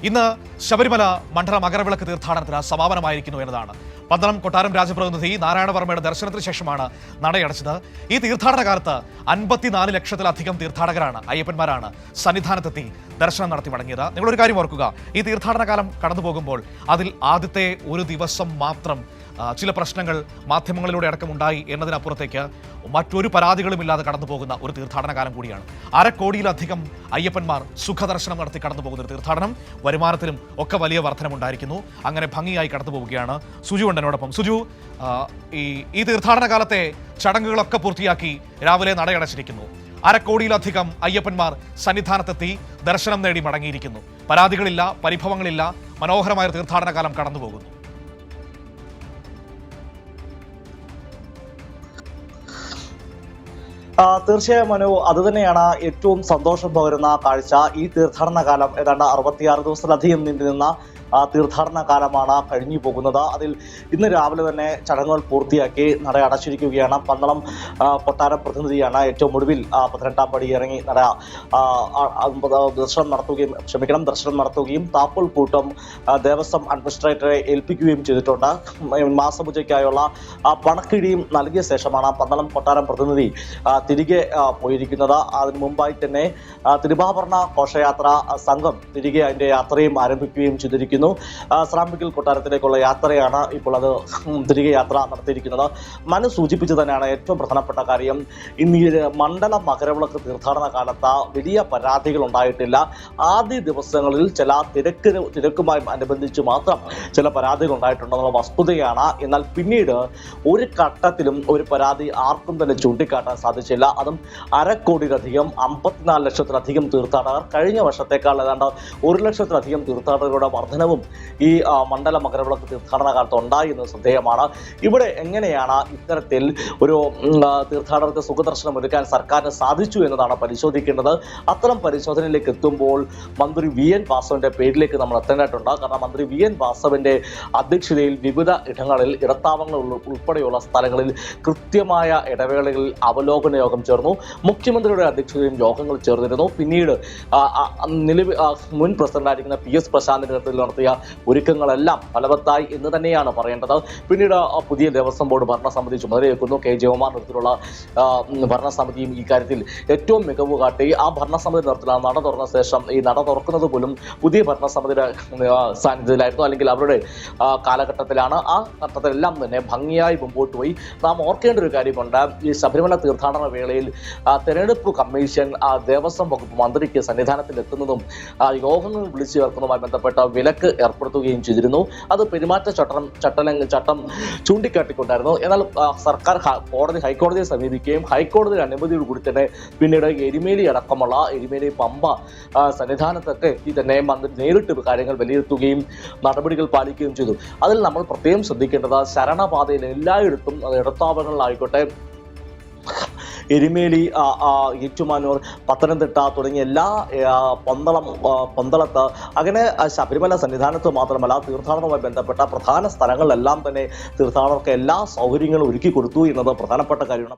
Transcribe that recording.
ഇന്ന് ശബരിമല മണ്ഡല മകരവിളക്ക് തീർത്ഥാടനത്തിന് സമാപനമായിരിക്കുന്നു എന്നതാണ്. പന്തളം കൊട്ടാരം രാജപ്രതിനിധി നാരായണവർമ്മയുടെ ദർശനത്തിന് ശേഷമാണ് നടയടച്ചത്. ഈ തീർത്ഥാടന കാലത്ത് 54 ലക്ഷത്തിലധികം തീർത്ഥാടകരാണ്, അയ്യപ്പന്മാരാണ് സന്നിധാനത്തെത്തി ദർശനം നടത്തി മടങ്ങിയത്. നിങ്ങളൊരു കാര്യം ഓർക്കുക, ഈ തീർത്ഥാടന കാലം കടന്നു പോകുമ്പോൾ അതിൽ ആദ്യത്തെ ഒരു ദിവസം മാത്രം ചില പ്രശ്നങ്ങൾ മാധ്യമങ്ങളിലൂടെ അടക്കമുണ്ടായി എന്നതിനപ്പുറത്തേക്ക് മറ്റൊരു പരാതികളുമില്ലാതെ കടന്നു പോകുന്ന ഒരു തീർത്ഥാടന കാലം കൂടിയാണ്. 1/2 കോടിയിലധികം അയ്യപ്പന്മാർ സുഖദർശനം നടത്തി കടന്നു പോകുന്ന ഒരു തീർത്ഥാടനം. വരുമാനത്തിലും ഒക്കെ വലിയ വർധനമുണ്ടായിരിക്കുന്നു. അങ്ങനെ ഭംഗിയായി കടന്നു പോവുകയാണ്. സുജു ഉണ്ട് എന്നോടൊപ്പം. സുജു, ഈ തീർത്ഥാടന കാലത്തെ ചടങ്ങുകളൊക്കെ പൂർത്തിയാക്കി രാവിലെ നടയടച്ചിരിക്കുന്നു. 1/2 കോടിയിലധികം അയ്യപ്പന്മാർ സന്നിധാനത്തെത്തി ദർശനം നേടി മടങ്ങിയിരിക്കുന്നു. പരാതികളില്ല, പരിഭവങ്ങളില്ല. മനോഹരമായ തീർത്ഥാടന കാലം കടന്നു പോകുന്നു. തീർച്ചയായും മനു, അതുതന്നെയാണ് ഏറ്റവും സന്തോഷം പകരുന്ന കാഴ്ച. ഈ തീർത്ഥാടന കാലം ഏതാണ്ട് 66 ദിവസത്തിലധികം നീണ്ടുനിന്ന തീർത്ഥാടന കാലമാണ് കഴിഞ്ഞു പോകുന്നത്. അതിൽ ഇന്ന് രാവിലെ തന്നെ ചടങ്ങുകൾ പൂർത്തിയാക്കി നട അടച്ചിരിക്കുകയാണ്. പന്തളം കൊട്ടാരം പ്രതിനിധിയാണ് ഏറ്റവും ഒടുവിൽ 18ാം പടി ഇറങ്ങി ദർശനം നടത്തുകയും താക്കോൽ കൂട്ടം ദേവസ്വം അഡ്മിനിസ്ട്രേറ്ററെ ഏൽപ്പിക്കുകയും ചെയ്തിട്ടുണ്ട്. മാസപൂജയ്ക്കായുള്ള പണക്കിഴിയും നൽകിയ ശേഷമാണ് പന്തളം കൊട്ടാരം പ്രതിനിധി തിരികെ പോയിരിക്കുന്നത്. അതിനു മുമ്പായി തന്നെ തിരുവാഭരണ ഘോഷയാത്ര സംഘം തിരികെ അതിൻ്റെ യാത്രയും ആരംഭിക്കുകയും ചെയ്തിരിക്കുന്നു. ശ്രാമ്പിക്കൽ കൊട്ടാരത്തിലേക്കുള്ള യാത്രയാണ് ഇപ്പോൾ അത് തിരികെ യാത്ര നടത്തിയിരിക്കുന്നത്. മനു സൂചിപ്പിച്ചു തന്നെയാണ് ഏറ്റവും പ്രധാനപ്പെട്ട കാര്യം. ഇന്ന് മണ്ഡല മകരവിളക്ക് തീർത്ഥാടന കാലത്ത് വലിയ പരാതികൾ ഉണ്ടായിട്ടില്ല. ആദ്യ ദിവസങ്ങളിൽ ചില തിരക്കുമായി അനുബന്ധിച്ച് മാത്രം ചില പരാതികൾ ഉണ്ടായിട്ടുണ്ടെന്നുള്ള വസ്തുതയാണ്. എന്നാൽ പിന്നീട് ഒരു ഘട്ടത്തിലും ഒരു പരാതി ആർക്കും തന്നെ ചൂണ്ടിക്കാട്ടാൻ സാധിച്ചില്ല. അതും 1/2 കോടിയിലധികം 54 ലക്ഷത്തിലധികം തീർത്ഥാടകർ, കഴിഞ്ഞ വർഷത്തേക്കാൾ ഏതാണ്ട് 1 ലക്ഷത്തിലധികം തീർത്ഥാടകരുടെ വർധനവും ഈ മണ്ഡല മകരവിളക്ക് തീർത്ഥാടന കാലത്ത് ഉണ്ടായി എന്ന് ശ്രദ്ധേയമാണ്. ഇവിടെ എങ്ങനെയാണ് ഇത്തരത്തിൽ ഒരു തീർത്ഥാടകർക്ക് സുഖദർശനം ഒരുക്കാൻ സർക്കാരിന് സാധിച്ചു എന്നതാണ് പരിശോധിക്കേണ്ടത്. അത്തരം പരിശോധനയിലേക്ക് എത്തുമ്പോൾ മന്ത്രി VN വാസവന്റെ പേരിലേക്ക് നമ്മൾ എത്തേണ്ടതായിട്ടുണ്ട്. കാരണം മന്ത്രി VN വാസവന്റെ അധ്യക്ഷതയിൽ വിവിധ ഇടങ്ങളിൽ ഇടത്താവളങ്ങൾ ഉൾപ്പെടെയുള്ള സ്ഥലങ്ങളിൽ കൃത്യമായ ഇടവേളകളിൽ അവലോകന യോഗം ചേർന്നു. മുഖ്യമന്ത്രിയുടെ അധ്യക്ഷതയും യോഗങ്ങൾ ചേർന്നിരുന്നു. പിന്നീട് മുൻ പ്രസിഡന്റായിരിക്കുന്ന PS പ്രശാന്തിന്റെ നേതൃത്വത്തിൽ നടത്തിയ ഒരുക്കങ്ങളെല്ലാം ഫലവത്തായി എന്ന് തന്നെയാണ് പറയേണ്ടത്. പിന്നീട് പുതിയ ദേവസ്വം ബോർഡ് ഭരണസമിതി ചുമതലയേൽക്കുന്നു. K. ജയകുമാർ നേതൃത്വത്തിലുള്ള ഭരണസമിതിയും ഈ കാര്യത്തിൽ ഏറ്റവും മികവ് കാട്ടി. ആ ഭരണസമിതി നേതൃത്വത്തിലാണ് നട തുറന്ന ശേഷം ഈ നട തുറക്കുന്നത് പോലും പുതിയ ഭരണസമിതിയുടെ സാന്നിധ്യത്തിലായിരുന്നു, അല്ലെങ്കിൽ അവരുടെ കാലഘട്ടത്തിലാണ്. ആ ഘട്ടത്തിലെല്ലാം തന്നെ ഭംഗിയായി മുമ്പോട്ട് പോയി. നാം ഓർക്കേണ്ട ഒരു കാര്യമുണ്ട്. ഈ ശബരിമല തീർത്ഥാടന വേളയിൽ തെരഞ്ഞെടുപ്പ് കമ്മീഷൻ ദേവസ്വം വകുപ്പ് മന്ത്രിക്ക് സന്നിധാനത്തിൽ എത്തുന്നതും യോഗങ്ങൾ വിളിച്ചു ചേർക്കുന്നതുമായി ബന്ധപ്പെട്ട വിലക്ക് ഏർപ്പെടുത്തുകയും ചെയ്തിരുന്നു. അത് ചട്ടം ചൂണ്ടിക്കാട്ടിക്കൊണ്ടായിരുന്നു. എന്നാൽ സർക്കാർ ഹൈക്കോടതിയെ സമീപിക്കുകയും ഹൈക്കോടതിയുടെ അനുമതിയോട് കൂടി തന്നെ പിന്നീട് എരുമേലി അടക്കമുള്ള എരുമേലി പമ്പ സന്നിധാനത്തൊക്കെ എത്തി തന്നെ മന്ത്രി നേരിട്ട് കാര്യങ്ങൾ വിലയിരുത്തുകയും നടപടികൾ പാലിക്കുകയും ചെയ്തു. അതിൽ നമ്മൾ പ്രത്യേകം ശ്രദ്ധിക്കേണ്ടത് ശരണപാതയിൽ എല്ലായിടത്തും ഇടത്താവളങ്ങളിലായിക്കോട്ടെ, എരുമേലി, ഏറ്റുമാനൂർ, പത്തനംതിട്ട തുടങ്ങിയ എല്ലാ പന്തളത്ത് അങ്ങനെ ശബരിമല സന്നിധാനത്ത് മാത്രമല്ല തീർത്ഥാടനവുമായി ബന്ധപ്പെട്ട പ്രധാന സ്ഥലങ്ങളിലെല്ലാം തന്നെ തീർത്ഥാടകർക്ക് എല്ലാ സൗകര്യങ്ങളും ഒരുക്കി കൊടുത്തു എന്നത് പ്രധാനപ്പെട്ട കാര്യമാണ്.